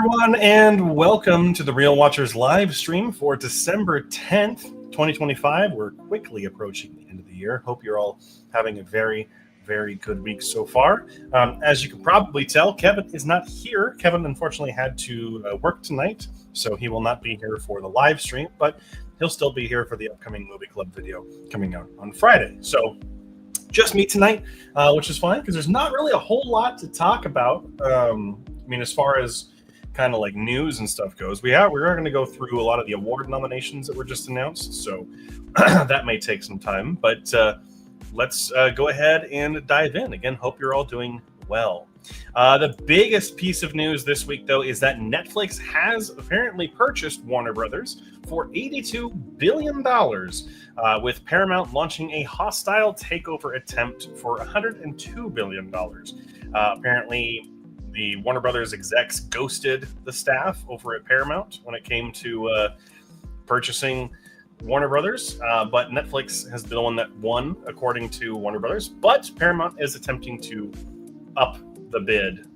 everyone, and welcome to the Real Watchers live stream for December 10th, 2025. We're quickly approaching the end of the year. Hope you're all having a very, very good week so far. As you can probably tell, Kevin is not here. Kevin unfortunately had to work tonight, so he will not be here for the live stream, but he'll still be here for the upcoming movie club video coming out on Friday. So just me tonight, which is fine because there's not really a whole lot to talk about. As far as kind of like news and stuff goes, we are going to go through a lot of the award nominations that were just announced, so that may take some time. But let's go ahead and dive in. Again, hope you're all doing well. The biggest piece of news this week, though, is that Netflix has apparently purchased Warner Brothers for $82 billion, with Paramount launching a hostile takeover attempt for $102 billion. Apparently, the Warner Brothers execs ghosted the staff over at Paramount when it came to purchasing Warner Brothers, but Netflix has been the one that won, according to Warner Brothers. But Paramount is attempting to up the bid,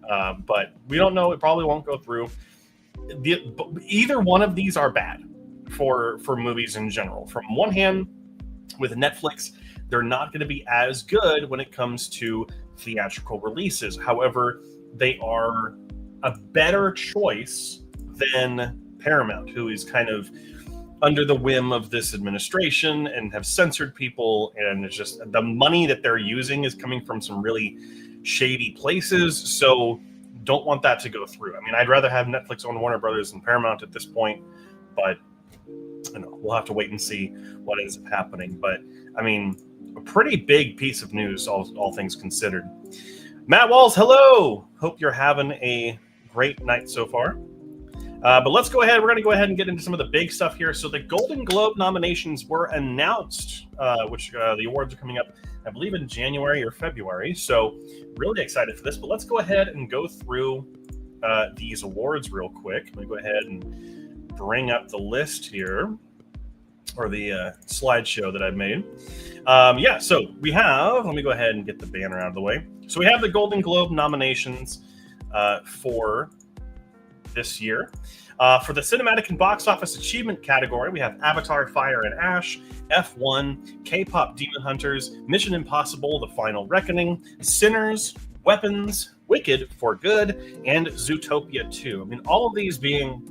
but we don't know. It probably won't go through. Either one of these are bad for movies in general. From one hand, with Netflix, they're not going to be as good when it comes to theatrical releases. However, they are a better choice than Paramount, who is kind of under the whim of this administration and have censored people, and it's just the money that they're using is coming from some really shady places, so don't want that to go through. I'd rather have Netflix own Warner Brothers than Paramount at this point, but we'll have to wait and see what ends up happening. But a pretty big piece of news, all things considered. Matt Walls, hello! Hope you're having a great night so far. But let's go ahead. We're going to go ahead and get into some of the big stuff here. So the Golden Globe nominations were announced, which the awards are coming up, I believe, in January or February. So really excited for this. But let's go ahead and go through these awards real quick. Let me go ahead and bring up the list here, or the slideshow that I've made. So we have, let me go ahead and get the banner out of the way. So we have the Golden Globe nominations for this year. For the Cinematic and Box Office Achievement category, we have Avatar, Fire and Ash, F1, K-Pop Demon Hunters, Mission Impossible, The Final Reckoning, Sinners, Weapons, Wicked, For Good, and Zootopia 2. All of these being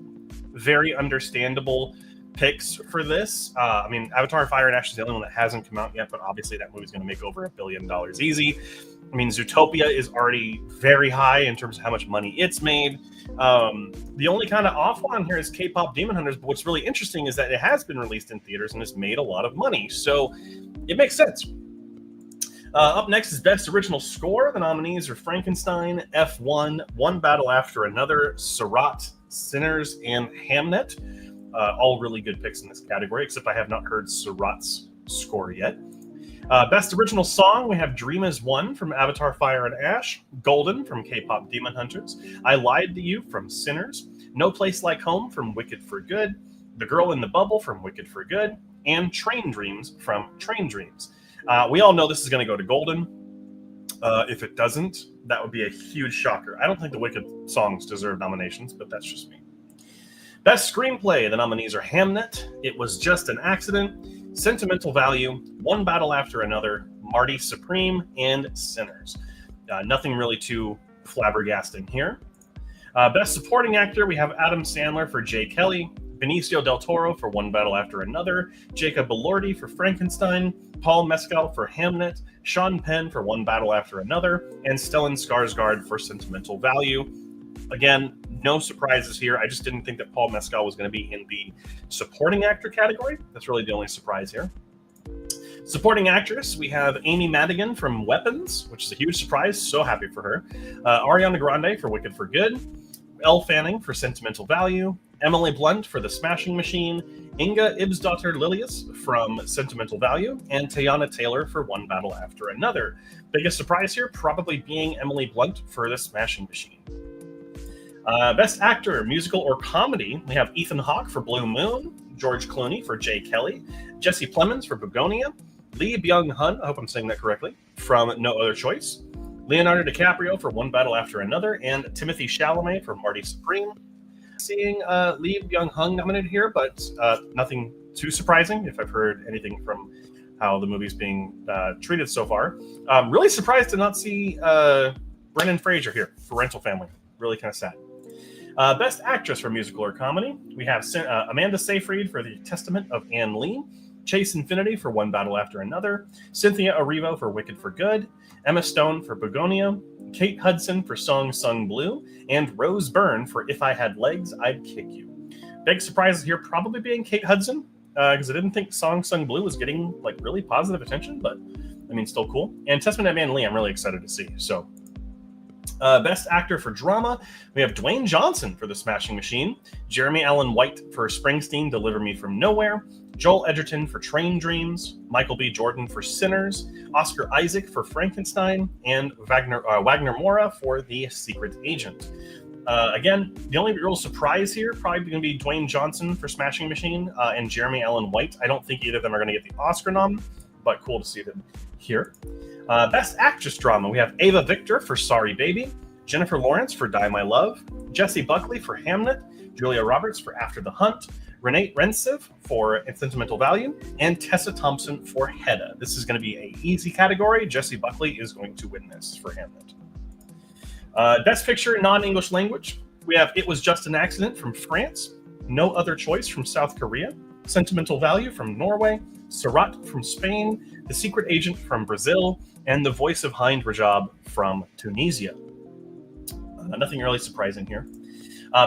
very understandable picks for this. Avatar, Fire and Ash is the only one that hasn't come out yet, but obviously that movie's going to make over $1 billion easy. Zootopia is already very high in terms of how much money it's made. The only kind of off one here is K-Pop Demon Hunters, but what's really interesting is that it has been released in theaters and has made a lot of money, so it makes sense. Up next is Best Original Score. The nominees are Frankenstein, F1, One Battle After Another, Seurat, Sinners, and Hamnet. All really good picks in this category, except I have not heard Seurat's score yet. Best Original Song, we have Dream Is One from Avatar, Fire and Ash, Golden from K-Pop Demon Hunters, I Lied to You from Sinners, No Place Like Home from Wicked for Good, The Girl in the Bubble from Wicked for Good, and Train Dreams from Train Dreams. We all know this is going to go to Golden. If it doesn't, that would be a huge shocker. I don't think the Wicked songs deserve nominations, but that's just me. Best Screenplay, the nominees are Hamnet, It Was Just an Accident, Sentimental Value, One Battle After Another, Marty Supreme, and Sinners. Nothing really too flabbergasting here. Best Supporting Actor, we have Adam Sandler for Jay Kelly, Benicio del Toro for One Battle After Another, Jacob Elordi for Frankenstein, Paul Mescal for Hamnet, Sean Penn for One Battle After Another, and Stellan Skarsgård for Sentimental Value. Again, no surprises here. I just didn't think that Paul Mescal was going to be in the supporting actor category. That's really the only surprise here. Supporting actress, we have Amy Madigan from Weapons, which is a huge surprise. So happy for her. Ariana Grande for Wicked for Good. Elle Fanning for Sentimental Value. Emily Blunt for The Smashing Machine. Inga Ibsdottir Lilius from Sentimental Value. And Teyana Taylor for One Battle After Another. Biggest surprise here probably being Emily Blunt for The Smashing Machine. Best Actor, Musical or Comedy, we have Ethan Hawke for Blue Moon, George Clooney for Jay Kelly, Jesse Plemons for Begonia, Lee Byung-hun, I hope I'm saying that correctly, from No Other Choice, Leonardo DiCaprio for One Battle After Another, and Timothy Chalamet for Marty Supreme. seeing Lee Byung-hun nominated here, but nothing too surprising if I've heard anything from how the movie's being treated so far. Really surprised to not see Brendan Fraser here for Rental Family. Really kind of sad. Best Actress for Musical or Comedy, we have Amanda Seyfried for The Testament of Anne Lee, Chase Infinity for One Battle After Another, Cynthia Erivo for Wicked for Good, Emma Stone for Begonia, Kate Hudson for Song Sung Blue, and Rose Byrne for If I Had Legs, I'd Kick You. Big surprises here probably being Kate Hudson, because I didn't think Song Sung Blue was getting like really positive attention, but I mean, still cool. And Testament of Anne Lee, I'm really excited to see. So, Best Actor for Drama, we have Dwayne Johnson for The Smashing Machine, Jeremy Allen White for Springsteen, Deliver Me From Nowhere, Joel Edgerton for Train Dreams, Michael B. Jordan for Sinners, Oscar Isaac for Frankenstein, and Wagner Moura for The Secret Agent. Again, the only real surprise here probably going to be Dwayne Johnson for Smashing Machine and Jeremy Allen White. I don't think either of them are going to get the Oscar nom, but cool to see them here. Best Actress Drama, we have Ava Victor for Sorry Baby, Jennifer Lawrence for Die My Love, Jessie Buckley for Hamnet, Julia Roberts for After the Hunt, Renate Rensiv for Sentimental Value, and Tessa Thompson for Hedda. This is going to be an easy category. Jessie Buckley is going to win this for Hamlet. Best Picture Non-English Language, we have It Was Just an Accident from France, No Other Choice from South Korea, Sentimental Value from Norway, Surat from Spain, The Secret Agent from Brazil, and The Voice of Hind Rajab from Tunisia. Nothing really surprising here.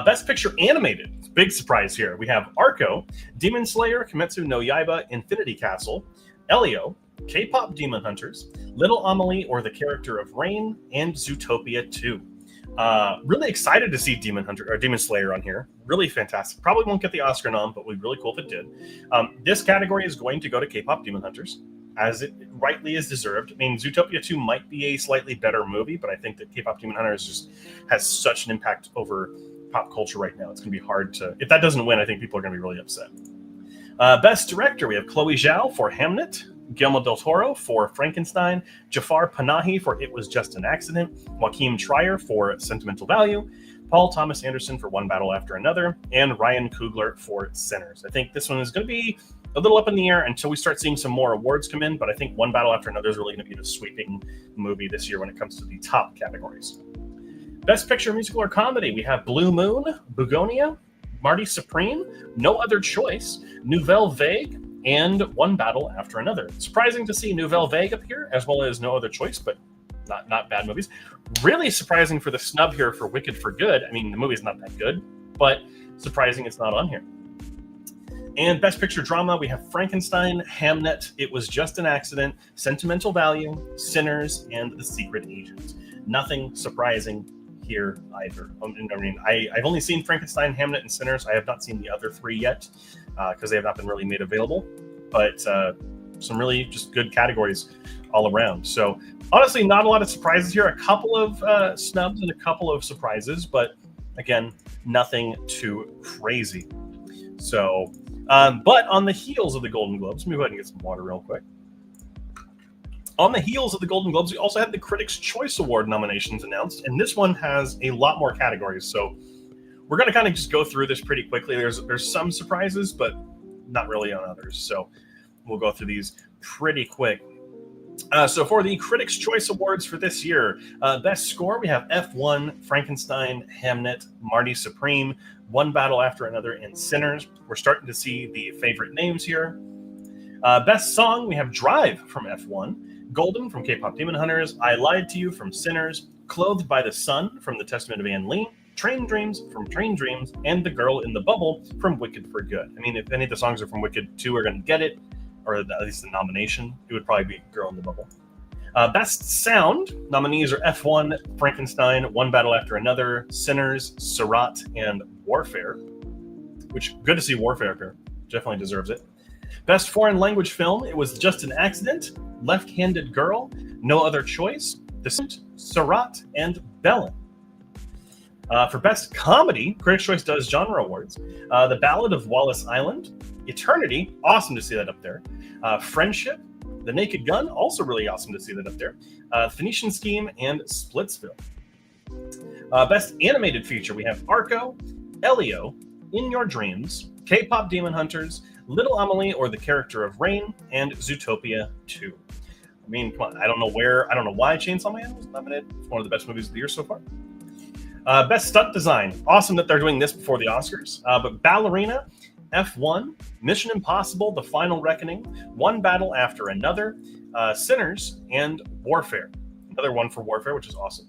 Best Picture Animated, big surprise here. We have Arco, Demon Slayer, Kimetsu no Yaiba, Infinity Castle, Elio, K-Pop Demon Hunters, Little Amelie or the Character of Rain, and Zootopia 2. Really excited to see Demon Slayer on here. Really fantastic. Probably won't get the Oscar nom, but would be really cool if it did. This category is going to go to K-Pop Demon Hunters, as it rightly is deserved. I mean, Zootopia 2 might be a slightly better movie, but I think that K-Pop Demon Hunters just has such an impact over pop culture right now. It's going to be hard to... If that doesn't win, I think people are going to be really upset. Best Director, we have Chloe Zhao for Hamnet, Guillermo del Toro for Frankenstein, Jafar Panahi for It Was Just an Accident, Joaquin Trier for Sentimental Value, Paul Thomas Anderson for One Battle After Another, and Ryan Coogler for Sinners. I think this one is going to be a little up in the air until we start seeing some more awards come in, but I think One Battle After Another is really going to be the sweeping movie this year when it comes to the top categories. Best Picture Musical or Comedy, we have Blue Moon, Begonia, Marty Supreme, No Other Choice, Nouvelle Vague, and One Battle After Another. Surprising to see Nouvelle Vague up here, as well as No Other Choice, but not bad movies. Really surprising for the snub here for Wicked for Good. I mean, the movie's not that good, but surprising it's not on here. And Best Picture Drama, we have Frankenstein, Hamnet, It Was Just an Accident, Sentimental Value, Sinners, and The Secret Agent. Nothing surprising here either. I mean, I've only seen Frankenstein, Hamnet, and Sinners. I have not seen the other three yet because they have not been really made available. But some really just good categories all around. So honestly, not a lot of surprises here. A couple of snubs and a couple of surprises, but again, nothing too crazy. So, but on the heels of the Golden Globes, let me go ahead and get some water real quick. On the heels of the Golden Globes, we also had the Critics' Choice Award nominations announced, and this one has a lot more categories. So we're going to kind of just go through this pretty quickly. There's some surprises, but not really on others. So we'll go through these pretty quick. So for the Critics' Choice Awards for this year, Best Score, we have F1, Frankenstein, Hamnet, Marty Supreme, One Battle After Another, and Sinners. We're starting to see the favorite names here. Best Song, we have Drive from F1, Golden from K-Pop Demon Hunters, I Lied to You from Sinners, Clothed by the Sun from The Testament of Anne Lee, Train Dreams from Train Dreams, and The Girl in the Bubble from Wicked for Good. I mean, if any of the songs are from Wicked 2 are going to get it, or at least the nomination, it would probably be Girl in the Bubble. Best Sound, nominees are F1, Frankenstein, One Battle After Another, Sinners, Surat, and Warfare, which, good to see Warfare up here. Definitely deserves it. Best Foreign Language Film, It Was Just an Accident, Left-Handed Girl, No Other Choice, The Surat, and Bellin. For Best Comedy, Critics' Choice does Genre Awards. The Ballad of Wallace Island, Eternity, awesome to see that up there. Friendship, The Naked Gun, also really awesome to see that up there. Phoenician Scheme, and Splitsville. Best Animated Feature, we have Arco, Elio, In Your Dreams, K-Pop Demon Hunters, Little Amelie or the Character of Rain, and Zootopia 2. I mean, come on, I don't know why Chainsaw Man was nominated. It's one of the best movies of the year so far. Best Stunt Design. Awesome that they're doing this before the Oscars. But Ballerina, F1, Mission Impossible, The Final Reckoning, One Battle After Another, Sinners, and Warfare. Another one for Warfare, which is awesome.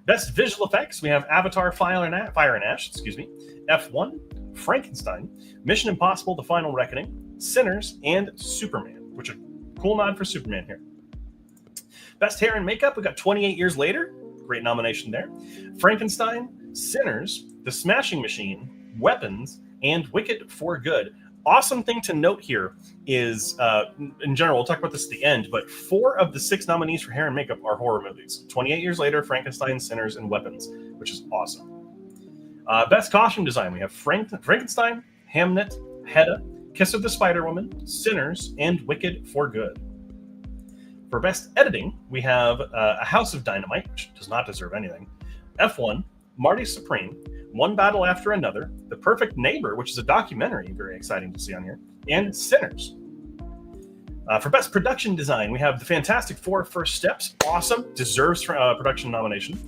Best Visual Effects, we have Avatar, Fire and Ash, F1, Frankenstein, Mission Impossible, The Final Reckoning, Sinners, and Superman, which is a cool nod for Superman here. Best Hair and Makeup, we got 28 Years Later. Great nomination there. Frankenstein, Sinners, The Smashing Machine, Weapons, and Wicked for Good. Awesome thing to note here is, in general, we'll talk about this at the end, but 4 of the 6 nominees for hair and makeup are horror movies. 28 Years Later, Frankenstein, Sinners, and Weapons, which is awesome. Best Costume Design, we have Frankenstein, Hamnet, Hedda, Kiss of the Spider-Woman, Sinners, and Wicked for Good. For Best Editing, we have A House of Dynamite, which does not deserve anything, F1, Marty Supreme, One Battle After Another, The Perfect Neighbor, which is a documentary, very exciting to see on here, and Sinners. For Best Production Design, we have The Fantastic Four: First Steps, awesome, deserves production nomination,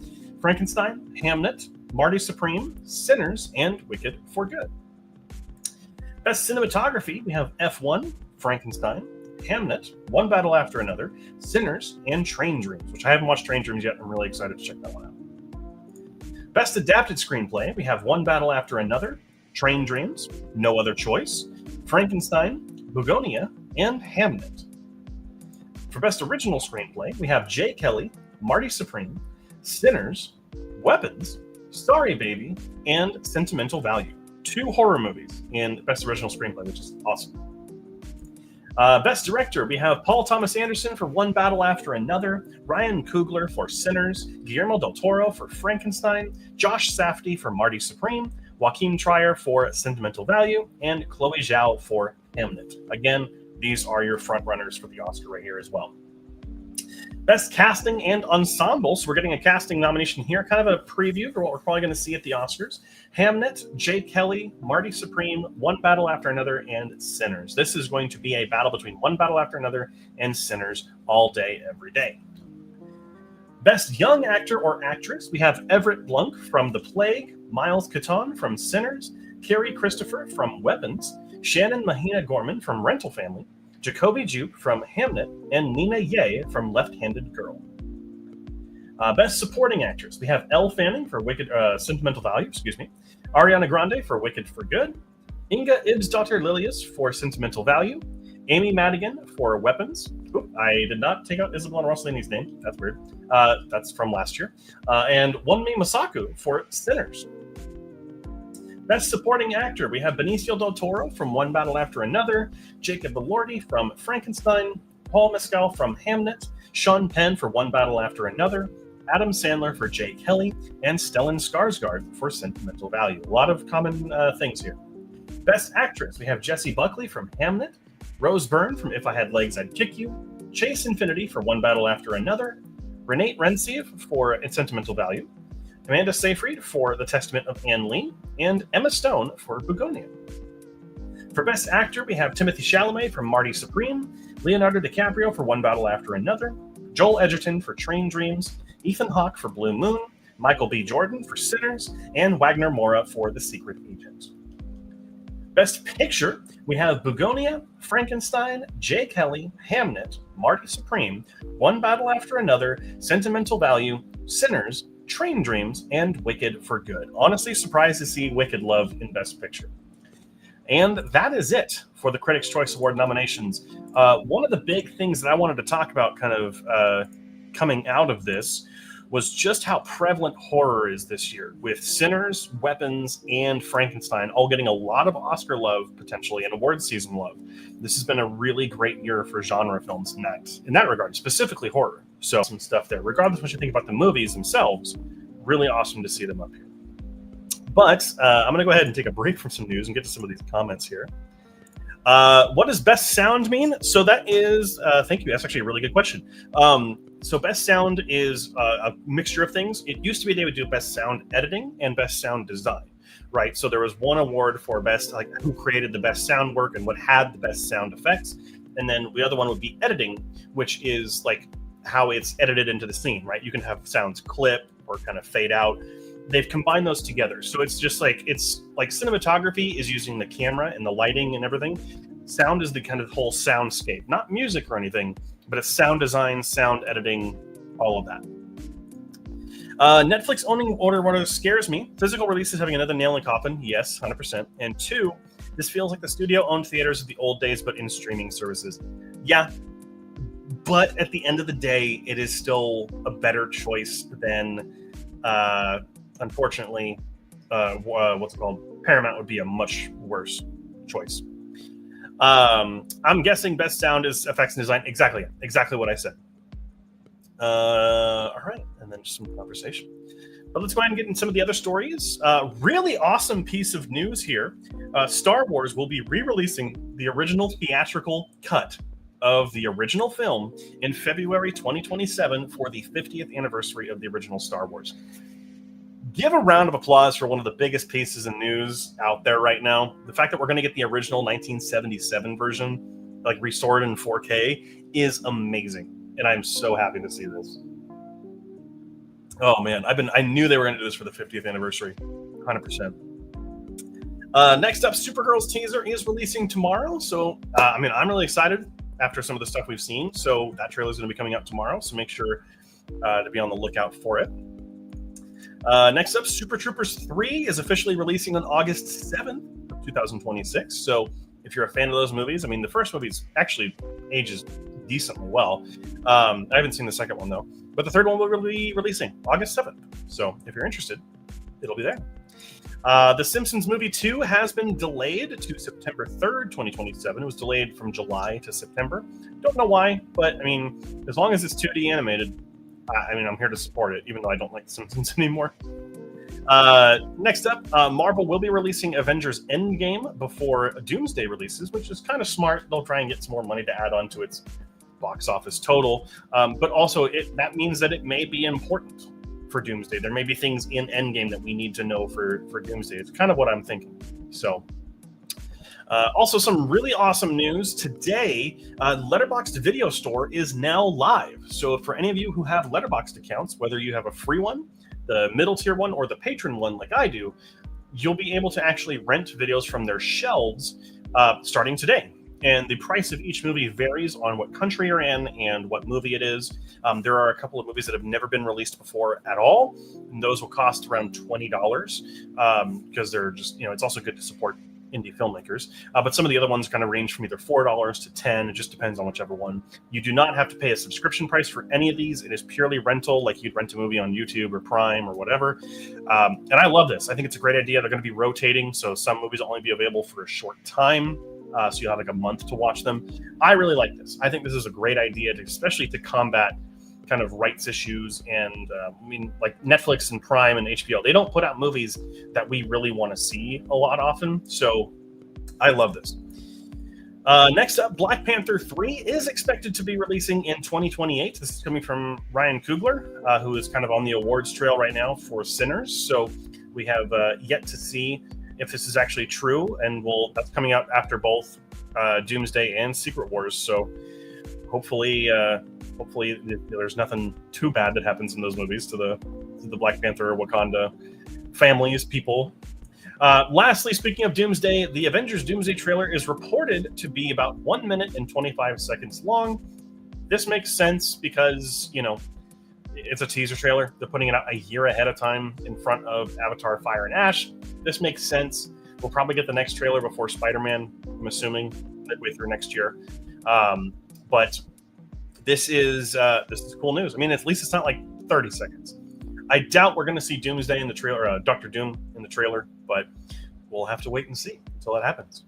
Frankenstein, Hamnet, Marty Supreme, Sinners, and Wicked for Good. Best Cinematography, we have F1, Frankenstein, Hamnet, One Battle After Another, Sinners, and Train Dreams, which I haven't watched Train Dreams yet. I'm really excited to check that one out. Best Adapted Screenplay, we have One Battle After Another, Train Dreams, No Other Choice, Frankenstein, Bugonia, and Hamnet. For Best Original Screenplay, we have Jay Kelly, Marty Supreme, Sinners, Weapons, Sorry Baby, and Sentimental Value. 2 horror movies in Best Original Screenplay, which is awesome. Best Director, we have Paul Thomas Anderson for One Battle After Another, Ryan Coogler for Sinners, Guillermo del Toro for Frankenstein, Josh Safdie for Marty Supreme, Joaquin Trier for Sentimental Value, and Chloe Zhao for Hamnet. Again, these are your front runners for the Oscar right here as well. Best Casting and Ensemble, so we're getting a casting nomination here, kind of a preview for what we're probably going to see at the Oscars. Hamnet, Jay Kelly, Marty Supreme, One Battle After Another, and Sinners. This is going to be a battle between One Battle After Another and Sinners all day, every day. Best Young Actor or Actress, we have Everett Blunk from The Plague, Miles Caton from Sinners, Carrie Christopher from Weapons, Shannon Mahina Gorman from Rental Family, Jacoby Jupe from Hamnet, and Nina Ye from Left-Handed Girl. Best Supporting Actress, we have Elle Fanning for Sentimental Value, Ariana Grande for Wicked for Good, Inga Ibsdottir Lilius for Sentimental Value, Amy Madigan for Weapons. Oop, I did not take out Isabella Rossellini's name. That's weird. That's from last year. And Wunmi Masaku for Sinners. Best Supporting Actor, we have Benicio del Toro from One Battle After Another, Jacob Elordi from Frankenstein, Paul Mescal from Hamnet, Sean Penn for One Battle After Another, Adam Sandler for Jay Kelly, and Stellan Skarsgård for Sentimental Value. A lot of common things here. Best Actress, we have Jessie Buckley from Hamnet, Rose Byrne from If I Had Legs, I'd Kick You, Chase Infinity for One Battle After Another, Renate Rensiv for Sentimental Value, Amanda Seyfried for The Testament of Anne Lee, and Emma Stone for Bugonia. For Best Actor, we have Timothée Chalamet for Marty Supreme, Leonardo DiCaprio for One Battle After Another, Joel Edgerton for Train Dreams, Ethan Hawke for Blue Moon, Michael B. Jordan for Sinners, and Wagner Moura for The Secret Agent. Best Picture, we have Bugonia, Frankenstein, Jay Kelly, Hamnet, Marty Supreme, One Battle After Another, Sentimental Value, Sinners, Train Dreams, and Wicked for Good. Honestly, surprised to see Wicked Love in Best Picture. And that is it for the Critics' Choice Award nominations. One of the big things that I wanted to talk about kind of coming out of this was just how prevalent horror is this year, with Sinners, Weapons, and Frankenstein all getting a lot of Oscar love, potentially, and award season love. This has been a really great year for genre films in that regard, specifically horror. So some stuff there. Regardless of what you think about the movies themselves, really awesome to see them up here. But I'm going to go ahead and take a break from some news and get to some of these comments here. What does best sound mean? So that is, thank you. That's actually a really good question. So best sound is a mixture of things. It used to be they would do best sound editing and best sound design. right? So there was one award for best, like who created the best sound work and what had the best sound effects. And then the other one would be editing, which is like how it's edited into the scene, right? You can have sounds clip or kind of fade out. They've combined those together. So it's just like, it's like cinematography is using the camera and the lighting and everything. Sound is the kind of whole soundscape, not music or anything, but it's sound design, sound editing, all of that. Netflix owning order scares me. Physical releases having another nail in the coffin. Yes, 100%. And 2, this feels like the studio-owned theaters of the old days, but in streaming services. Yeah, but at the end of the day, it is still a better choice than, unfortunately, what's it called? Paramount would be a much worse choice. I'm guessing best sound is effects and design. Exactly what I said. All right, and then just some conversation. But let's go ahead and get into some of the other stories. Really awesome piece of news here. Star Wars will be re-releasing the original theatrical cut of the original film in February 2027 for the 50th anniversary of the original Star Wars. Give a round of applause for one of the biggest pieces of news out there right now. The fact that we're going to get the original 1977 version, like restored in 4K, is amazing. And I'm so happy to see this. Oh man, I knew they were going to do this for the 50th anniversary, 100%. Next up, Supergirl's teaser is releasing tomorrow. So, I'm really excited after some of the stuff we've seen. So that trailer is going to be coming out tomorrow. So make sure to be on the lookout for it. Next up, Super Troopers 3 is officially releasing on August 7th, 2026. So if you're a fan of those movies, the first movie's actually ages decently well. I haven't seen the second one though, but the third one will be releasing August 7th. So if you're interested, it'll be there. The Simpsons movie 2 has been delayed to September 3rd, 2027. It was delayed from July to September. Don't know why, but as long as it's 2D animated, I'm here to support it, even though I don't like The Simpsons anymore. Next up, Marvel will be releasing Avengers Endgame before Doomsday releases, which is kind of smart. They'll try and get some more money to add on to its box office total. But also, that means that it may be important for Doomsday. There may be things in Endgame that we need to know for Doomsday. It's kind of what I'm thinking. So, also some really awesome news today. Letterboxd Video Store is now live. So for any of you who have Letterboxd accounts, whether you have a free one, the middle tier one, or the patron one like I do, you'll be able to actually rent videos from their shelves starting today. And the price of each movie varies on what country you're in and what movie it is. There are a couple of movies that have never been released before at all, and those will cost around $20 because they're just, it's also good to support indie filmmakers. But some of the other ones kind of range from either $4 to $10. It just depends on whichever one. You do not have to pay a subscription price for any of these. It is purely rental, like you'd rent a movie on YouTube or Prime or whatever. And I love this. I think it's a great idea. They're going to be rotating, so some movies will only be available for a short time. So you'll have like a month to watch them. I really like this. I think this is a great idea, especially to combat kind of rights issues. And like Netflix and Prime and HBO, they don't put out movies that we really want to see a lot often. So I love this. Next up, Black Panther 3 is expected to be releasing in 2028. This is coming from Ryan Coogler, who is kind of on the awards trail right now for Sinners. So we have yet to see if this is actually true, and that's coming out after both Doomsday and Secret Wars. So hopefully there's nothing too bad that happens in those movies to the Black Panther, Wakanda families, people. Lastly, speaking of Doomsday, the Avengers Doomsday trailer is reported to be about 1 minute and 25 seconds long. This makes sense because, it's a teaser trailer. They're putting it out a year ahead of time in front of Avatar Fire and Ash. This makes sense. We'll probably get the next trailer before Spider-Man, I'm assuming, midway through next year. But this is cool news. At least it's not like 30 seconds. I doubt we're going to see Doomsday in the trailer, Doctor Doom in the trailer, but we'll have to wait and see until that happens.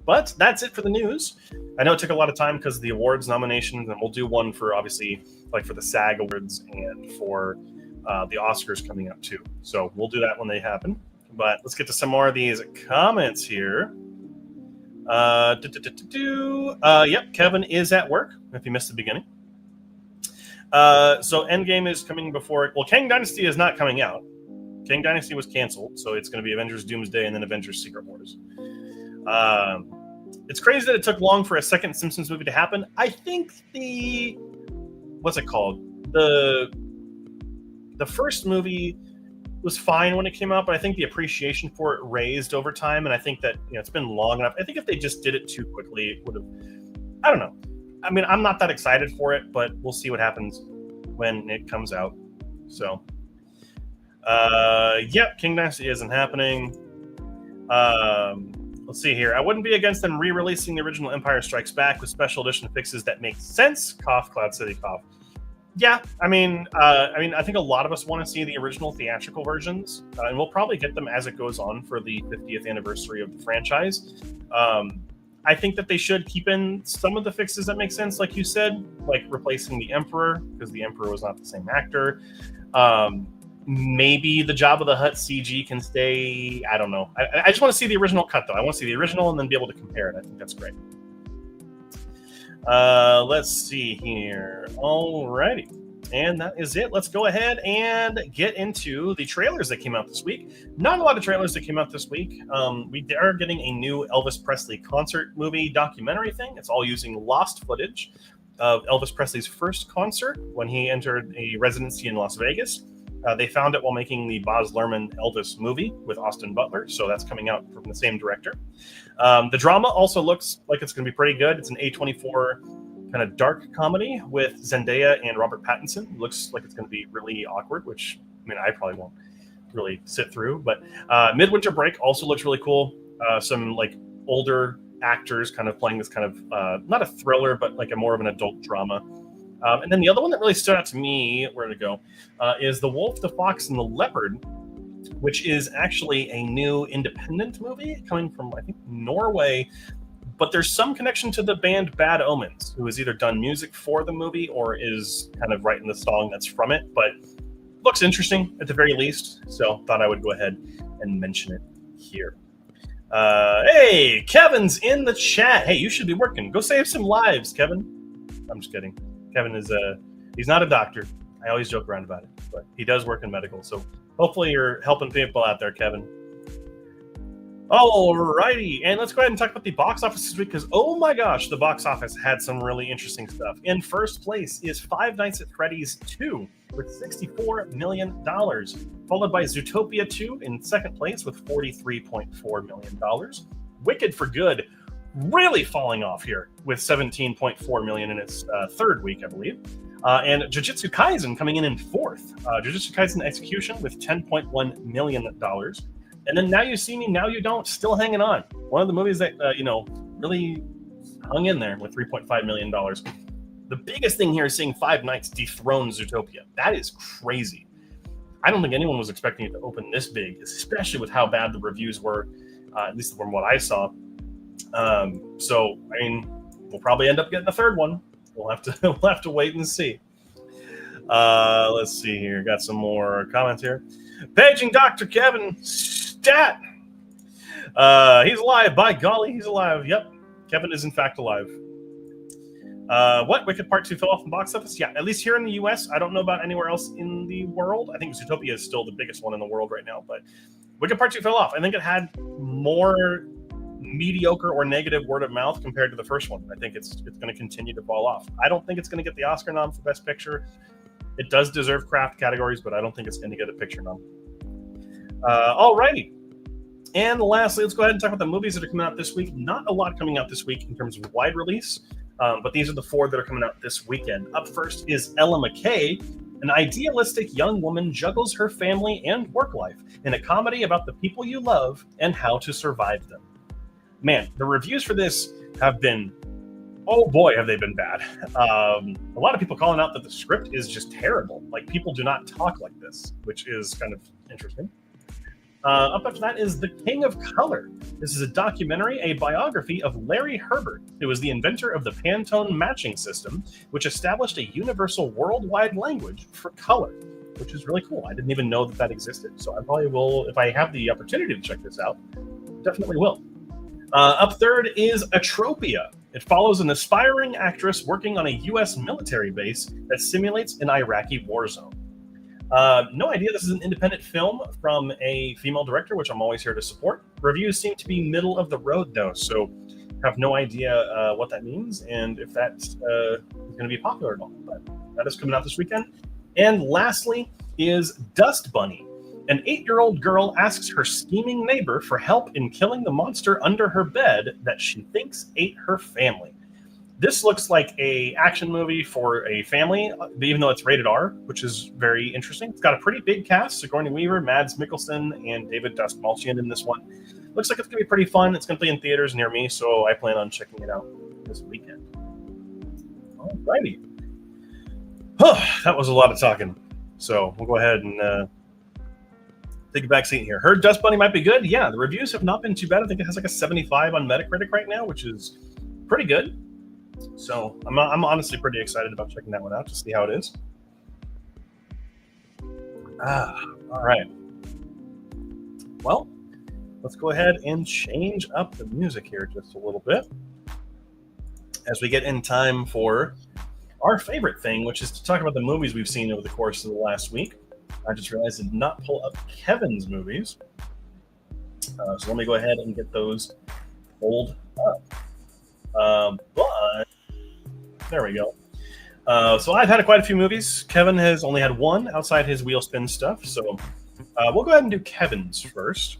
But that's it for the news. I know it took a lot of time because of the awards nominations, and we'll do one for, obviously, like for the SAG Awards and for the Oscars coming up too. So we'll do that when they happen. But let's get to some more of these comments here. Yep, Kevin is at work, if you missed the beginning. So Endgame is coming before... Well, Kang Dynasty is not coming out. King Dynasty was canceled, so it's going to be Avengers Doomsday and then Avengers Secret Wars. It's crazy that it took long for a second Simpsons movie to happen. I think what's it called? The first movie was fine when it came out, but I think the appreciation for it raised over time, and I think that it's been long enough. I think if they just did it too quickly, it would have. I don't know. I mean, I'm not that excited for it, but we'll see what happens when it comes out. So, King Dynasty isn't happening. Let's see here. I wouldn't be against them re-releasing the original Empire Strikes Back with special edition fixes that make sense. Cough, Cloud City, cough. Yeah, I mean, I think a lot of us want to see the original theatrical versions, and we'll probably get them as it goes on for the 50th anniversary of the franchise. I think that they should keep in some of the fixes that make sense, like you said, like replacing the Emperor, because the Emperor was not the same actor. Maybe the Jabba the Hutt CG can stay. I don't know. I just want to see the original cut, though. I want to see the original and then be able to compare it. I think that's great. Let's see here. Alrighty. And that is it. Let's go ahead and get into the trailers that came out this week. Not a lot of trailers that came out this week. We are getting a new Elvis Presley concert movie documentary thing. It's all using lost footage of Elvis Presley's first concert when he entered a residency in Las Vegas. They found it while making the Baz Luhrmann Elvis movie with Austin Butler, so that's coming out from the same director. The drama also looks like it's going to be pretty good. It's an A24 kind of dark comedy with Zendaya and Robert Pattinson. Looks like it's going to be really awkward, which, I mean, I probably won't really sit through. But Midwinter Break also looks really cool. Some like older actors kind of playing this kind of, not a thriller, but like a more of an adult drama. And then the other one that really stood out to me, where to go, is The Wolf, the Fox, and the Leopard, which is actually a new independent movie coming from, I think, Norway. But there's some connection to the band Bad Omens, who has either done music for the movie or is kind of writing the song that's from it. But looks interesting at the very least, so thought I would go ahead and mention it here. Hey, Kevin's in the chat. Hey, you should be working. Go save some lives, Kevin. I'm just kidding. Kevin is he's not a doctor. I always joke around about it, but he does work in medical. So hopefully you're helping people out there, Kevin. Alrighty, and let's go ahead and talk about the box office this week, because oh my gosh, the box office had some really interesting stuff. In first place is Five Nights at Freddy's 2 with $64 million, followed by Zootopia 2 in second place with $43.4 million. Wicked for Good really falling off here with $17.4 million in its third week, I believe. And Jujutsu Kaisen coming in fourth. Jujutsu Kaisen Execution with $10.1 million. And then Now You See Me, Now You Don't, still hanging on. One of the movies that, really hung in there with $3.5 million. The biggest thing here is seeing Five Nights dethrone Zootopia. That is crazy. I don't think anyone was expecting it to open this big, especially with how bad the reviews were, at least from what I saw. So, I mean, we'll probably end up getting a third one. We'll have to wait and see. Let's see here. Got some more comments here. Paging Dr. Kevin Stat. He's alive. By golly, he's alive. Yep. Kevin is in fact alive. What? Wicked Part 2 fell off the box office? Yeah, at least here in the US. I don't know about anywhere else in the world. I think Zootopia is still the biggest one in the world right now, but Wicked Part 2 fell off. I think it had more mediocre or negative word of mouth compared to the first one. I think it's going to continue to fall off. I don't think it's going to get the Oscar nom for Best Picture. It does deserve craft categories, but I don't think it's going to get a picture nom. Alrighty. And lastly, let's go ahead and talk about the movies that are coming out this week. Not a lot coming out this week in terms of wide release, but these are the four that are coming out this weekend. Up first is Ella McKay. An idealistic young woman juggles her family and work life in a comedy about the people you love and how to survive them. Man, the reviews for this have been, oh boy, have they been bad. A lot of people calling out that the script is just terrible. Like, people do not talk like this, which is kind of interesting. Up after that is The King of Color. This is a documentary, a biography of Larry Herbert, who was the inventor of the Pantone matching system, which established a universal worldwide language for color, which is really cool. I didn't even know that existed, so I probably will, if I have the opportunity to check this out, definitely will. Up third is Atropia. It follows an aspiring actress working on a U.S. military base that simulates an Iraqi war zone. No idea. This is an independent film from a female director, which I'm always here to support. Reviews seem to be middle of the road, though, so have no idea what that means and if that's going to be popular at all. But that is coming out this weekend. And lastly is Dust Bunny. An 8-year-old girl asks her scheming neighbor for help in killing the monster under her bed that she thinks ate her family. This looks like a action movie for a family, even though it's rated R, which is very interesting. It's got a pretty big cast: Sigourney Weaver, Mads Mikkelsen, and David Dastmalchian in this one. Looks like it's going to be pretty fun. It's going to be in theaters near me, so I plan on checking it out this weekend. Alrighty. That was a lot of talking. So we'll go ahead and take a back seat here. Heard Dust Bunny might be good. Yeah, the reviews have not been too bad. I think it has like a 75 on Metacritic right now, which is pretty good. So I'm honestly pretty excited about checking that one out to see how it is. All right. Well, let's go ahead and change up the music here just a little bit as we get in time for our favorite thing, which is to talk about the movies we've seen over the course of the last week. I just realized I did not pull up Kevin's movies. So let me go ahead and get those pulled up. But there we go. So I've had quite a few movies. Kevin has only had one outside his wheel spin stuff. So we'll go ahead and do Kevin's first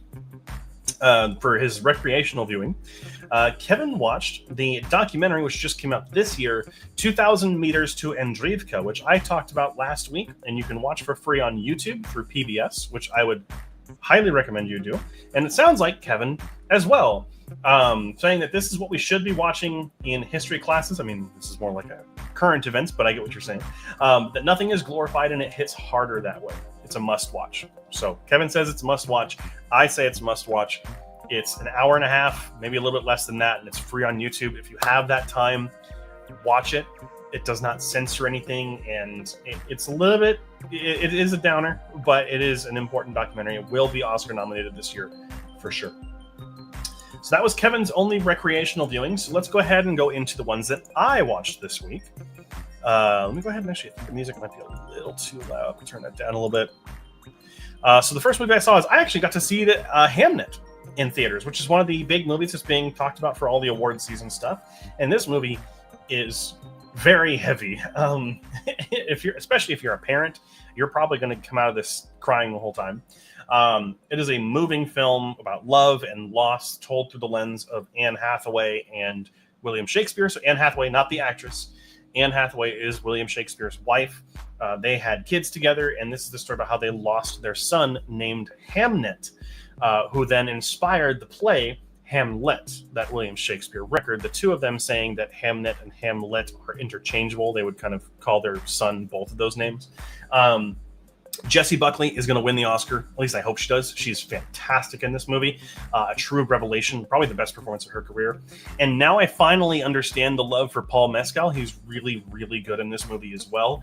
for his recreational viewing. Kevin watched the documentary, which just came out this year, 2,000 Meters to Andreevka, which I talked about last week, and you can watch for free on YouTube through PBS, which I would highly recommend you do. And it sounds like Kevin as well, saying that this is what we should be watching in history classes. I mean, this is more like a current events, but I get what you're saying. That nothing is glorified and it hits harder that way. It's a must watch. So Kevin says it's a must watch. I say it's a must watch. It's an hour and a half, maybe a little bit less than that, and it's free on YouTube. If you have that time, watch it. It does not censor anything, and it's a little bit, it is a downer, but it is an important documentary. It will be Oscar nominated this year for sure. So that was Kevin's only recreational viewing. So let's go ahead and go into the ones that I watched this week. Let me go ahead and actually, I think the music might be a little too loud. Turn that down a little bit. So the first movie I saw is I actually got to see Hamnet in theaters, which is one of the big movies that's being talked about for all the award season stuff. And this movie is very heavy. Especially if you're a parent, you're probably going to come out of this crying the whole time. It is a moving film about love and loss told through the lens of Anne Hathaway and William Shakespeare. So Anne Hathaway, not the actress. Anne Hathaway is William Shakespeare's wife. They had kids together, and this is the story about how they lost their son named Hamnet, who then inspired the play Hamlet, that William Shakespeare record. The two of them saying that Hamnet and Hamlet are interchangeable. They would kind of call their son both of those names. Jessie Buckley is going to win the Oscar. At least I hope she does. She's fantastic in this movie. A true revelation. Probably the best performance of her career. And now I finally understand the love for Paul Mescal. He's really, really good in this movie as well.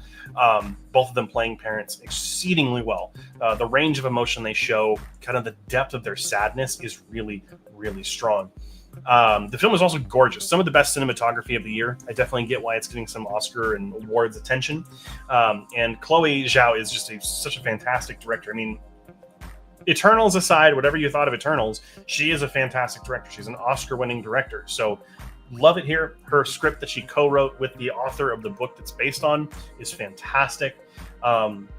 Both of them playing parents exceedingly well. The range of emotion they show, kind of the depth of their sadness is really, really strong. The film is also gorgeous. Some of the best cinematography of the year. I definitely get why it's getting some Oscar and awards attention. And Chloe Zhao is just such a fantastic director. I mean, Eternals aside, whatever you thought of Eternals, she is a fantastic director. She's an Oscar-winning director. So love it here. Her script that she co-wrote with the author of the book that's based on is fantastic. And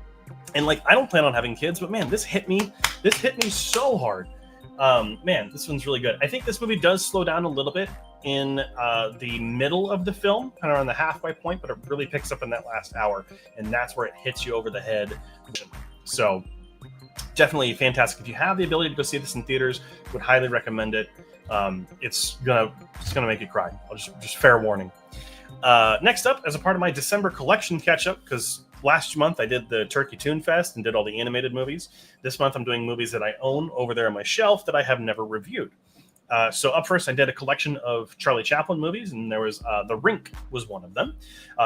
like, I don't plan on having kids, but man, this hit me so hard. Man, this one's really good. I think this movie does slow down a little bit in the middle of the film, kind of around the halfway point, but it really picks up in that last hour, and that's where it hits you over the head. So definitely fantastic. If you have the ability to go see this in theaters, would highly recommend it. It's gonna make you cry. I'll just fair warning. Next up, as a part of my December collection catch-up, because last month I did the Turkey Toon Fest and did all the animated movies. This month I'm doing movies that I own over there on my shelf that I have never reviewed. So up first, I did a collection of Charlie Chaplin movies, and there was The Rink was one of them.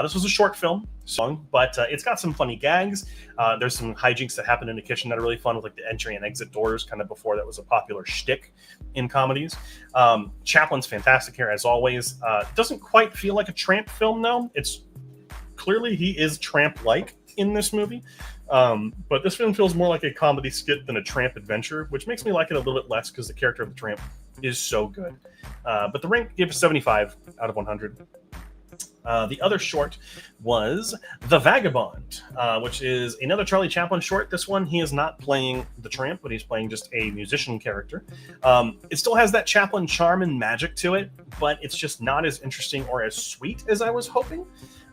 This was a short film song, but it's got some funny gags. There's some hijinks that happen in the kitchen that are really fun, with like the entry and exit doors, kind of before that was a popular shtick in comedies. Chaplin's fantastic here, as always. Doesn't quite feel like a Tramp film, though. It's clearly he is Tramp-like in this movie, But this film feels more like a comedy skit than a tramp adventure, which makes me like it a little bit less because the character of the tramp is so good. But the rank gives 75 out of 100. The other short was The Vagabond, which is another Charlie Chaplin short. This one, he is not playing the tramp, but he's playing just a musician character. It still has that Chaplin charm and magic to it, but it's just not as interesting or as sweet as I was hoping.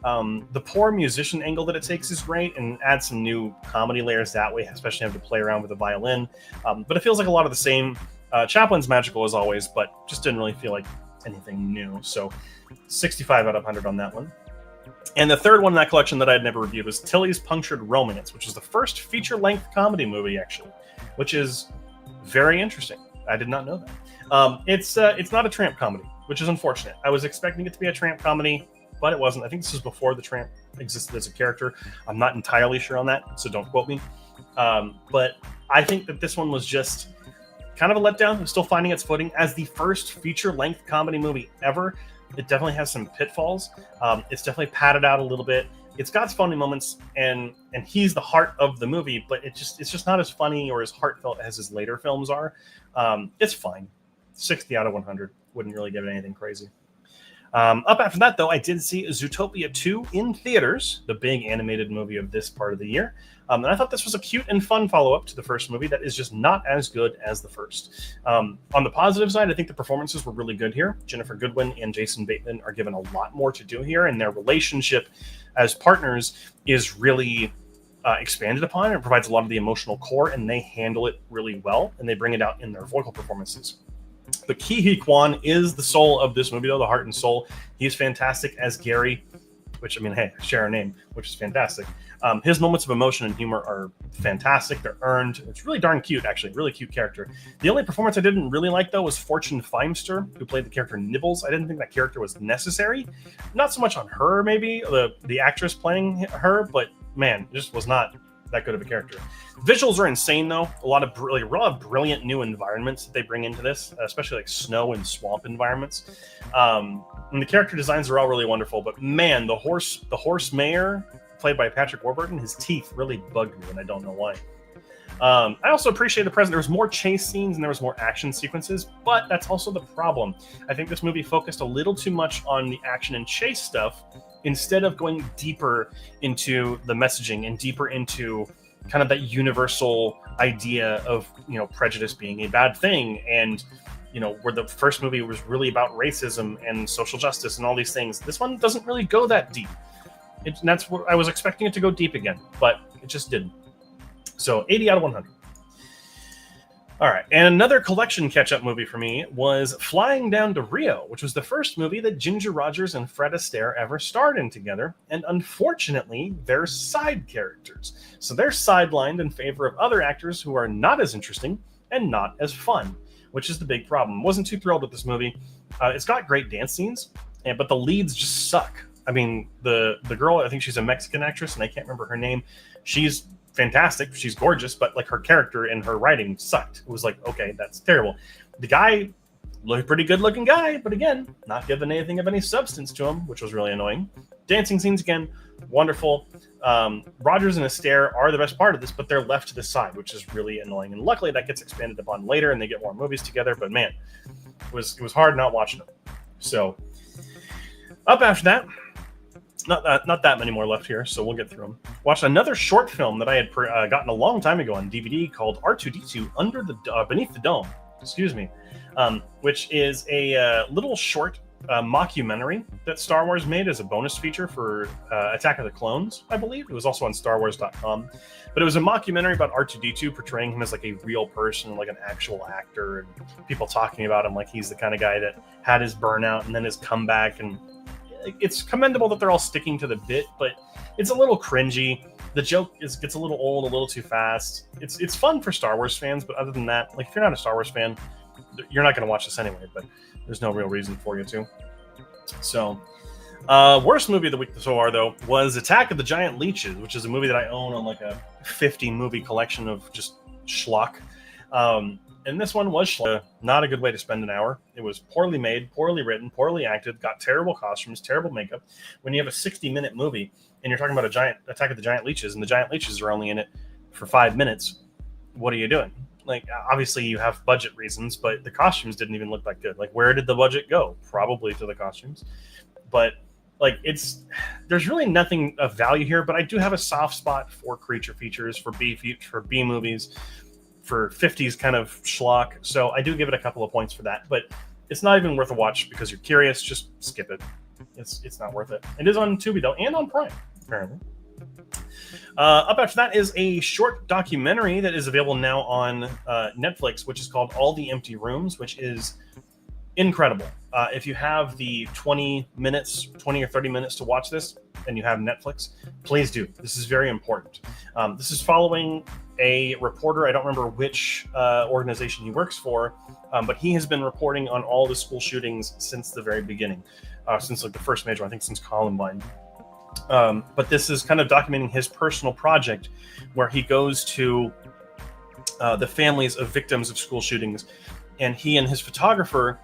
The poor musician angle that it takes is great and adds some new comedy layers that way, especially having to play around with the violin. But it feels like a lot of the same. Chaplin's magical as always, but just didn't really feel like anything new. So 65 out of 100 on that one. And the third one in that collection that I had never reviewed was Tilly's Punctured Romance, which is the first feature-length comedy movie, actually, which is very interesting. I did not know that. It's not a tramp comedy, which is unfortunate. I was expecting it to be a tramp comedy, but it wasn't. I think this was before the tramp existed as a character. I'm not entirely sure on that, so don't quote me. But I think that this one was just kind of a letdown. It's still finding its footing as the first feature-length comedy movie ever. It definitely has some pitfalls. It's definitely padded out a little bit. It's got funny moments, and he's the heart of the movie, but it's just not as funny or as heartfelt as his later films are. It's fine. 60 out of 100. Wouldn't really give it anything crazy. Up after that, though, I did see Zootopia 2 in theaters, the big animated movie of this part of the year. And I thought this was a cute and fun follow-up to the first movie that is just not as good as the first. On the positive side, I think the performances were really good here. Jennifer Goodwin and Jason Bateman are given a lot more to do here, and their relationship as partners is really expanded upon. It provides a lot of the emotional core, and they handle it really well, and they bring it out in their vocal performances. But Ke Huy Quan is the soul of this movie, though, the heart and soul. He's fantastic as Gary, which, I mean, hey, share a name, which is fantastic. His moments of emotion and humor are fantastic. They're earned. It's really darn cute, actually. Really cute character. The only performance I didn't really like, though, was Fortune Feimster, who played the character Nibbles. I didn't think that character was necessary. Not so much on her, maybe, the actress playing her, but, man, it just was not that good of a character. Visuals are insane, though. A lot of brilliant new environments that they bring into this, especially like snow and swamp environments. And the character designs are all really wonderful. But man, the horse mayor, played by Patrick Warburton, his teeth really bugged me, and I don't know why. I also appreciate the present. There was more chase scenes and there was more action sequences, but that's also the problem. I think this movie focused a little too much on the action and chase stuff instead of going deeper into the messaging and deeper into kind of that universal idea of, prejudice being a bad thing. And, where the first movie was really about racism and social justice and all these things. This one doesn't really go that deep. And that's what I was expecting it to go deep again, but it just didn't. So 80 out of 100. All right, and another collection catch-up movie for me was Flying Down to Rio, which was the first movie that Ginger Rogers and Fred Astaire ever starred in together, and unfortunately, they're side characters. So they're sidelined in favor of other actors who are not as interesting and not as fun, which is the big problem. Wasn't too thrilled with this movie. It's got great dance scenes, but the leads just suck. I mean, the girl, I think she's a Mexican actress, and I can't remember her name. She's fantastic. She's gorgeous, but like her character and her writing sucked. It was like, okay, that's terrible. The guy looked pretty good looking guy, but again, not given anything of any substance to him, which was really annoying. Dancing scenes again, wonderful. Rogers and Astaire are the best part of this, but they're left to the side, which is really annoying. And luckily that gets expanded upon later and they get more movies together, but man, it was hard not watching them. So up after that, not that many more left here, so we'll get through them. Watched another short film that I had gotten a long time ago on DVD called R2-D2 Beneath the Dome, which is a little short mockumentary that Star Wars made as a bonus feature for Attack of the Clones, I believe. It was also on StarWars.com. But it was a mockumentary about R2-D2 portraying him as like a real person, like an actual actor, and people talking about him like he's the kind of guy that had his burnout and then his comeback. And it's commendable that they're all sticking to the bit, but it's a little cringy. The joke gets a little old, a little too fast. It's fun for Star Wars fans, but other than that, like if you're not a Star Wars fan, you're not going to watch this anyway, but there's no real reason for you to. So, worst movie of the week so far, though, was Attack of the Giant Leeches, which is a movie that I own on like a 50 movie collection of just schlock. And this one was not a good way to spend an hour. It was poorly made, poorly written, poorly acted, got terrible costumes, terrible makeup. When you have a 60-minute movie and you're talking about a giant Attack of the Giant Leeches, and the giant leeches are only in it for 5 minutes, what are you doing? Like, obviously you have budget reasons, but the costumes didn't even look that good. Like, where did the budget go? Probably to the costumes. But like, there's really nothing of value here, but I do have a soft spot for creature features, for B movies, for 50s kind of schlock. So I do give it a couple of points for that, but it's not even worth a watch because you're curious. Just skip it. It's not worth it. It is on Tubi though, and on Prime, apparently. Up after that is a short documentary that is available now on Netflix, which is called All the Empty Rooms, which is incredible. If you have the 20 or 30 minutes to watch this and you have Netflix, please do. This is very important. This is following a reporter. I don't remember which organization he works for, but he has been reporting on all the school shootings since the very beginning, since like the first major, I think since Columbine. But this is kind of documenting his personal project where he goes to the families of victims of school shootings, and he and his photographer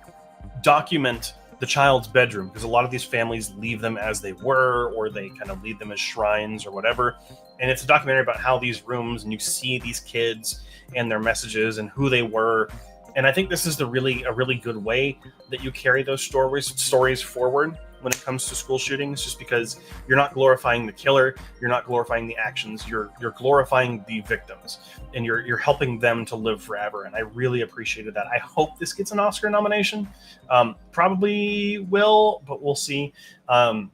document the child's bedroom, because a lot of these families leave them as they were, or they kind of leave them as shrines or whatever. And it's a documentary about how these rooms, and you see these kids and their messages and who they were. And I think this is a really good way that you carry those stories forward when it comes to school shootings, just because you're not glorifying the killer, you're not glorifying the actions, you're glorifying the victims, and you're helping them to live forever. And I really appreciated that. I hope this gets an Oscar nomination. Probably will, but we'll see. And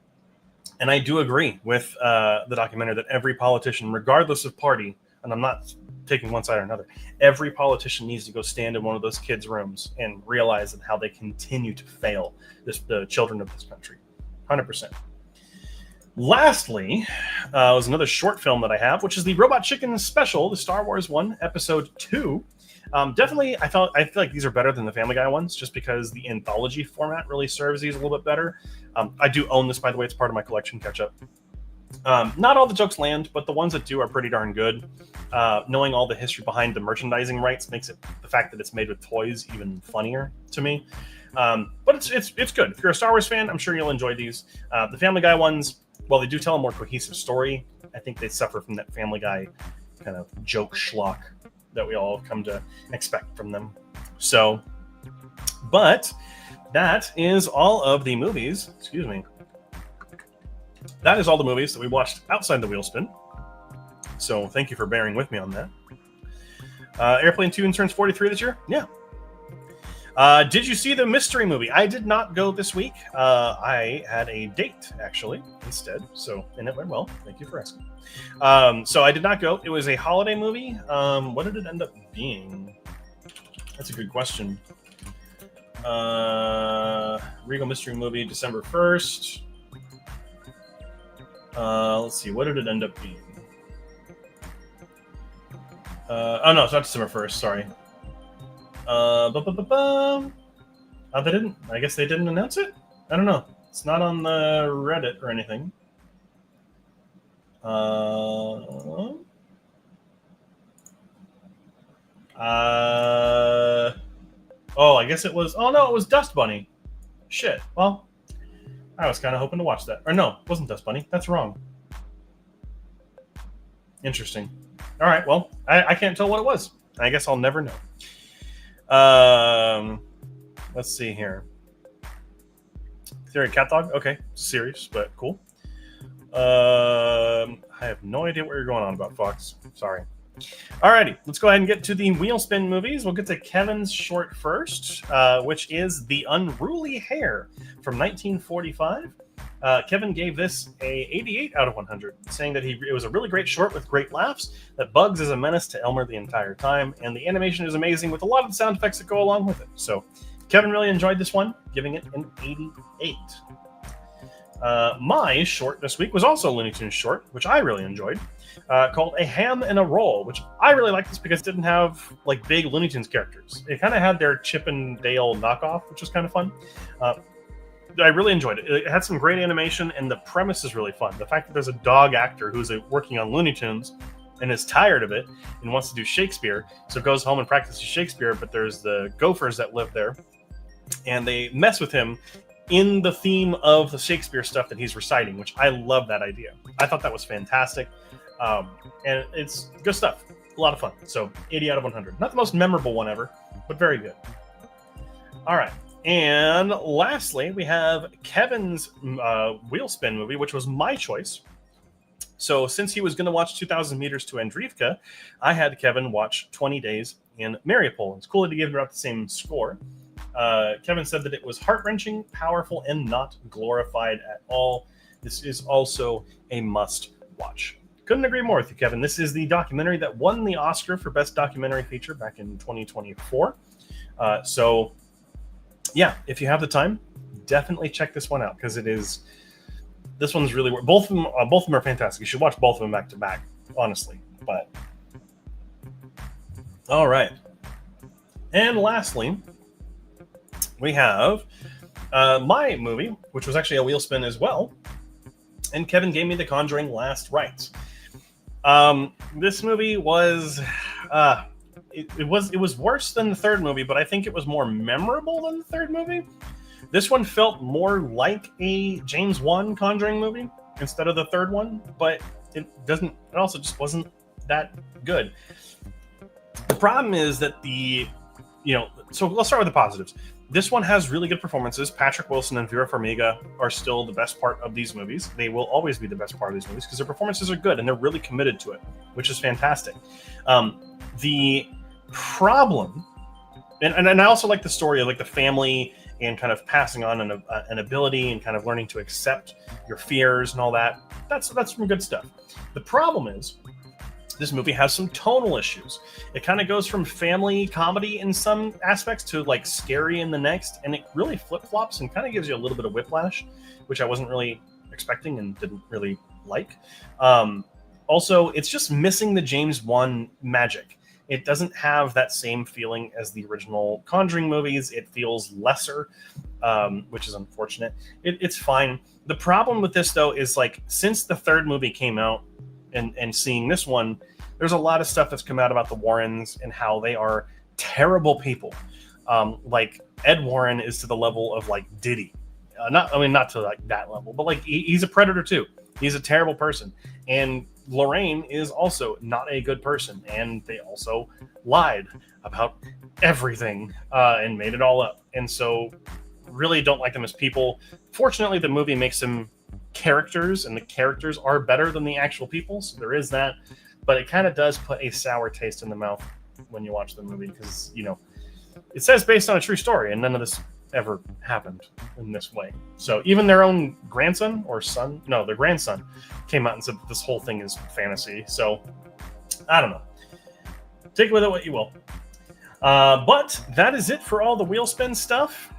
I do agree with the documentary that every politician, regardless of party, and I'm not taking one side or another, every politician needs to go stand in one of those kids' rooms and realize that how they continue to fail the children of this country. 100%. Lastly, was another short film that I have, which is the Robot Chicken Special, the Star Wars one, Episode 2. Definitely, I feel like these are better than the Family Guy ones, just because the anthology format really serves these a little bit better. I do own this, by the way. It's part of my collection catch-up. Not all the jokes land, but the ones that do are pretty darn good. Knowing all the history behind the merchandising rights makes the fact that it's made with toys even funnier to me. But it's good. If you're a Star Wars fan, I'm sure you'll enjoy these. The Family Guy ones, while they do tell a more cohesive story, I think they suffer from that Family Guy kind of joke schlock that we all come to expect from them. So, but that is all of the movies. Excuse me. That is all the movies that we watched outside the wheel spin. So thank you for bearing with me on that. Airplane 2 turns 43 this year? Yeah. Did you see the mystery movie? I did not go this week. I had a date, actually, instead. And it went well. Thank you for asking. So I did not go. It was a holiday movie. What did it end up being? That's a good question. Regal Mystery Movie, December 1st. Let's see. What did it end up being? Oh, no, it's not December 1st. Sorry. They didn't. I guess they didn't announce it? I don't know. It's not on the Reddit or anything. Oh, I guess it was... Oh, no, it was Dust Bunny. Shit. Well, I was kind of hoping to watch that. Or no, it wasn't Dust Bunny. That's wrong. Interesting. All right, well, I can't tell what it was. I guess I'll never know. Let's see here. Theory of Cat Dog? Okay, serious, but cool. I have no idea what you're going on about, Fox. Sorry. Alrighty, let's go ahead and get to the wheel spin movies. We'll get to Kevin's short first, which is The Unruly Hair from 1945. Kevin gave this a 88 out of 100, saying that it was a really great short with great laughs, that Bugs is a menace to Elmer the entire time, and the animation is amazing with a lot of the sound effects that go along with it. So Kevin really enjoyed this one, giving it an 88. My short this week was also a Looney Tunes short, which I really enjoyed, called A Ham and a Roll, which I really liked this because it didn't have like big Looney Tunes characters. It kind of had their Chip and Dale knockoff, which was kind of fun. I really enjoyed it. It had some great animation, and the premise is really fun. The fact that there's a dog actor who's working on Looney Tunes and is tired of it and wants to do Shakespeare. So goes home and practices Shakespeare, but there's the gophers that live there, and they mess with him in the theme of the Shakespeare stuff that he's reciting, which I love that idea. I thought that was fantastic. And it's good stuff. A lot of fun. So 80 out of 100. Not the most memorable one ever, but very good. All right. And lastly, we have Kevin's wheel spin movie, which was my choice. So since he was going to watch 2,000 Meters to Andreevka, I had Kevin watch 20 Days in Mariupol. It's cool that he gave about the same score. Kevin said that it was heart-wrenching, powerful, and not glorified at all. This is also a must-watch. Couldn't agree more with you, Kevin. This is the documentary that won the Oscar for Best Documentary Feature back in 2024. So, yeah, if you have the time, definitely check this one out, because it is... This one's really... Both of them are fantastic. You should watch both of them back-to-back, honestly. But... All right. And lastly... we have my movie, which was actually a wheel spin as well. And Kevin gave me The Conjuring Last Rites. This movie was... it was worse than the third movie, but I think it was more memorable than the third movie. This one felt more like a James Wan Conjuring movie instead of the third one, but it also just wasn't that good. The problem is that so let's start with the positives. This one has really good performances. Patrick Wilson and Vera Farmiga are still the best part of these movies. They will always be the best part of these movies because their performances are good and they're really committed to it, which is fantastic. The problem, and I also like the story of like the family and kind of passing on an ability and kind of learning to accept your fears and all that. That's some good stuff. The problem is, this movie has some tonal issues. It kind of goes from family comedy in some aspects to like scary in the next, and it really flip-flops and kind of gives you a little bit of whiplash, which I wasn't really expecting and didn't really like. Also, it's just missing the James Wan magic. It doesn't have that same feeling as the original Conjuring movies. It feels lesser, which is unfortunate. It's fine. The problem with this, though, is like since the third movie came out, and seeing this one, there's a lot of stuff that's come out about the Warrens and how they are terrible people. Like Ed Warren is to the level of like Diddy, not to like that level, but like he's a predator too. He's a terrible person, and Lorraine is also not a good person, and they also lied about everything and made it all up. And so, really don't like them as people. Fortunately, the movie makes them characters, and the characters are better than the actual people, so there is that, but it kind of does put a sour taste in the mouth when you watch the movie, because it says based on a true story, and none of this ever happened in this way. So even their own grandson or son, no, their grandson came out and said this whole thing is fantasy. So I don't know, take with it what you will, but that is it for all the wheel spin stuff.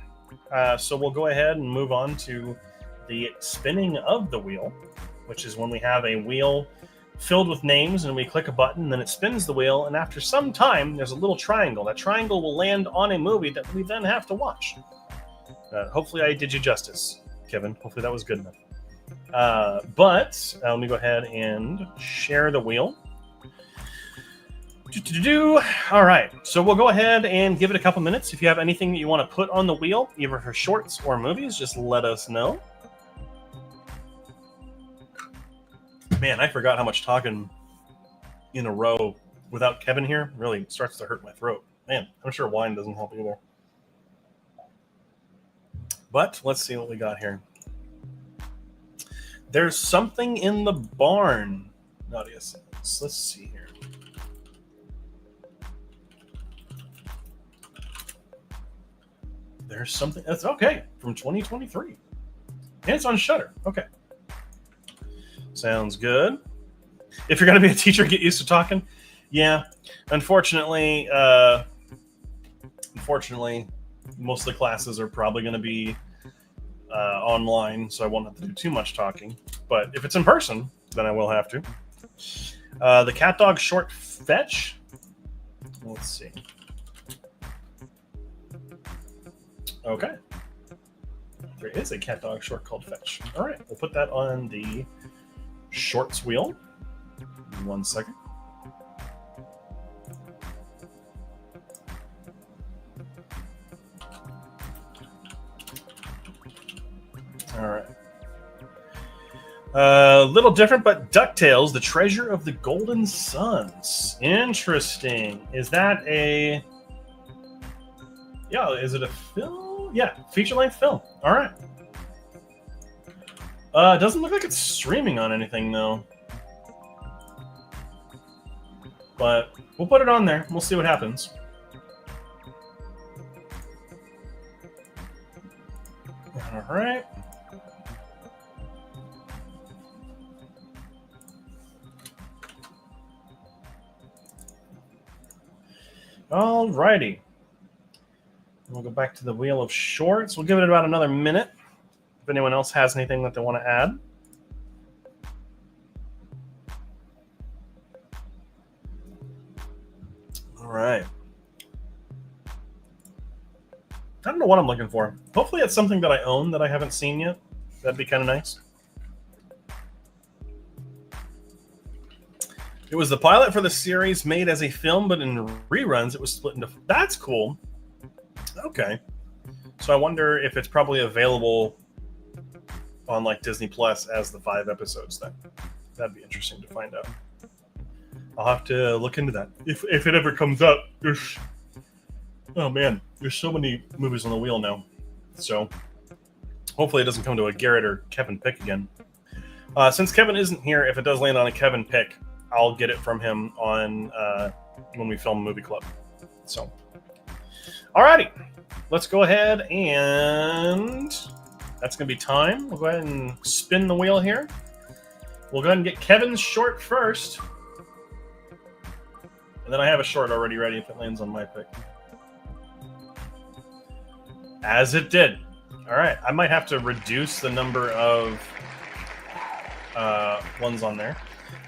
So we'll go ahead and move on to the spinning of the wheel, which is when we have a wheel filled with names and we click a button, then it spins the wheel, and after some time there's a little triangle. That triangle will land on a movie that we then have to watch. Hopefully I did you justice, Kevin. Hopefully that was good enough. But let me go ahead and share the wheel. All right, so we'll go ahead and give it a couple minutes. If you have anything that you want to put on the wheel, either for shorts or movies, just let us know. Man, I forgot how much talking in a row without Kevin here really starts to hurt my throat. Man, I'm sure wine doesn't help either. But let's see what we got here. There's something in the barn, Nadia says. Let's see here. There's something that's okay from 2023. And it's on Shudder. Okay. Sounds good. If you're going to be a teacher, get used to talking. Yeah. Unfortunately, most of the classes are probably going to be online, so I won't have to do too much talking. But if it's in person, then I will have to. The Cat Dog short Fetch. Let's see. Okay. There is a Cat Dog short called Fetch. All right. We'll put that on the shorts wheel. 1 second. All right. A little different, but DuckTales, The Treasure of the Golden Suns. Interesting. Is that a... Yeah, is it a film? Yeah, feature-length film. All right. It doesn't look like it's streaming on anything, though. But we'll put it on there. We'll see what happens. All right. All righty. We'll go back to the Wheel of Shorts. We'll give it about another minute. If anyone else has anything that they want to add. All right. I don't know what I'm looking for. Hopefully it's something that I own that I haven't seen yet. That'd be kind of nice. It was the pilot for the series made as a film, but in reruns it was split into... That's cool. Okay. So I wonder if it's probably available on like Disney Plus as the 5 episodes then. That'd be interesting to find out. I'll have to look into that. If it ever comes up. There's... Oh man, there's so many movies on the wheel now. So hopefully it doesn't come to a Garrett or Kevin pick again. Since Kevin isn't here, if it does land on a Kevin pick, I'll get it from him on when we film Movie Club. So, alrighty, let's go ahead and that's going to be time. We'll go ahead and spin the wheel here. We'll go ahead and get Kevin's short first. And then I have a short already ready if it lands on my pick. As it did. All right, I might have to reduce the number of ones on there.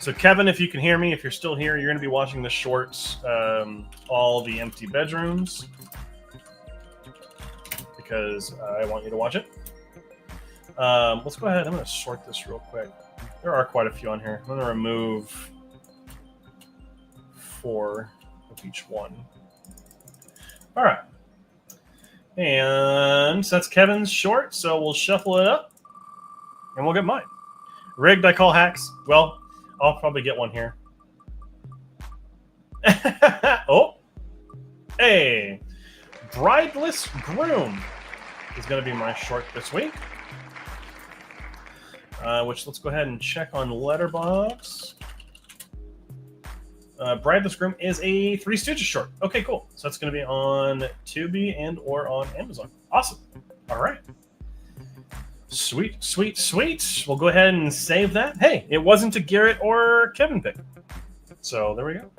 So Kevin, if you can hear me, if you're still here, you're going to be watching the shorts, All the Empty Bedrooms, because I want you to watch it. Let's go ahead. I'm going to sort this real quick. There are quite a few on here. I'm going to remove 4 of each one. All right. And so that's Kevin's short, so we'll shuffle it up, and we'll get mine. Rigged, I call hacks. Well, I'll probably get one here. Oh. Hey. Brideless Groom is going to be my short this week. Which, let's go ahead and check on Letterboxd. Brideless Groom is a Three Stooges short. Okay, cool. So that's going to be on Tubi and or on Amazon. Awesome. All right. Sweet, sweet, sweet. We'll go ahead and save that. Hey, it wasn't a Garrett or Kevin pick. So there we go.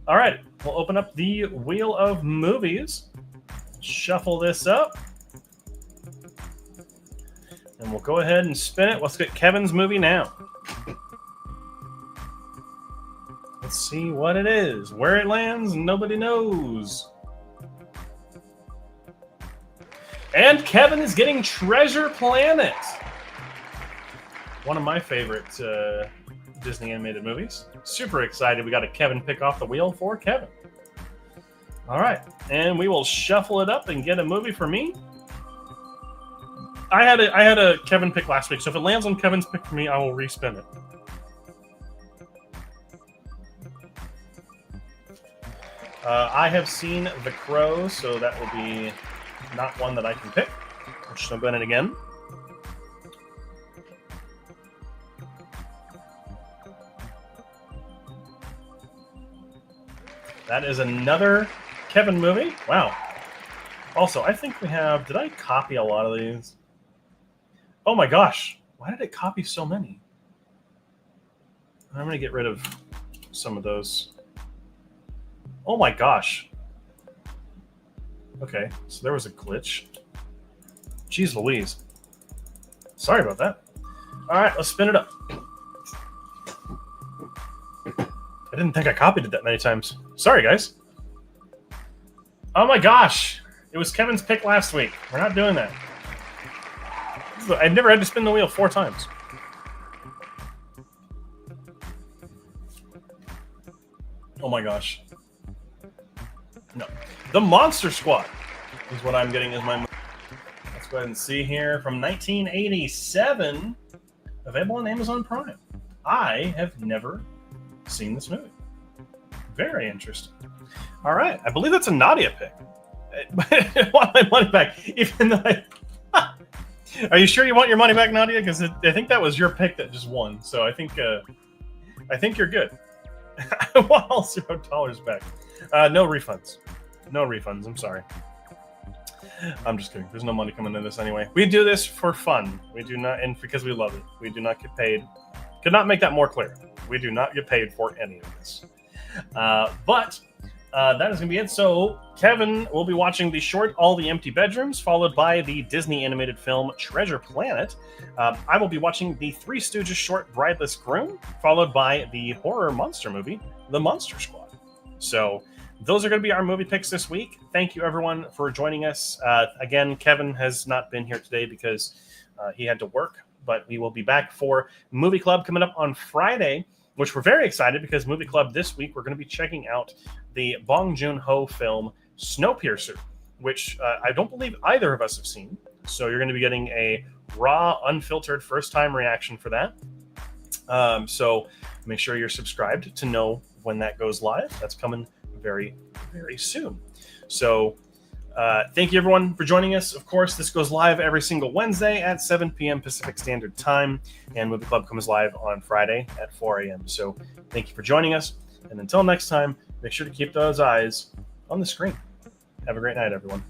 All right. We'll open up the Wheel of Movies. Shuffle this up. And we'll go ahead and spin it. Let's get Kevin's movie now. Let's see what it is. Where it lands, nobody knows. And Kevin is getting Treasure Planet. One of my favorite Disney animated movies. Super excited. We got a Kevin pick off the wheel for Kevin. All right. And we will shuffle it up and get a movie for me. I had a Kevin pick last week, so if it lands on Kevin's pick for me, I will respin it. I have seen The Crow, so that will be not one that I can pick. I'll spin it again. That is another Kevin movie. Wow. Also, I think we have... Did I copy a lot of these? Oh my gosh. Why did it copy so many? I'm going to get rid of some of those. Oh my gosh. Okay, so there was a glitch. Jeez Louise. Sorry about that. All right, let's spin it up. I didn't think I copied it that many times. Sorry, guys. Oh my gosh. It was Kevin's pick last week. We're not doing that. I've never had to spin the wheel 4 times. Oh my gosh. No. The Monster Squad is what I'm getting as my... Let's go ahead and see here from 1987, available on Amazon Prime. I have never seen this movie. Very interesting. All right, I believe that's a Nadia pick. I want my money back, even though Are you sure you want your money back, Nadia? Because I think that was your pick that just won. So I think you're good. I want all $0 back. No refunds. No refunds. I'm sorry. I'm just kidding. There's no money coming into this anyway. We do this for fun. We do not, and because we love it. We do not get paid. Could not make that more clear. We do not get paid for any of this. But that is going to be it. So Kevin will be watching the short All the Empty Bedrooms, followed by the Disney animated film Treasure Planet. I will be watching the Three Stooges short Brideless Groom, followed by the horror monster movie, The Monster Squad. So those are going to be our movie picks this week. Thank you, everyone, for joining us. Again, Kevin has not been here today because he had to work, but we will be back for Movie Club coming up on Friday, which we're very excited because Movie Club this week, we're going to be checking out the Bong Joon-ho film Snowpiercer, which I don't believe either of us have seen. So you're going to be getting a raw, unfiltered first-time reaction for that. So make sure you're subscribed to know when that goes live. That's coming very, very soon. So thank you, everyone, for joining us. Of course, this goes live every single Wednesday at 7 p.m. Pacific Standard Time, and Movie Club comes live on Friday at 4 a.m. So thank you for joining us, and until next time, make sure to keep those eyes on the screen. Have a great night, everyone.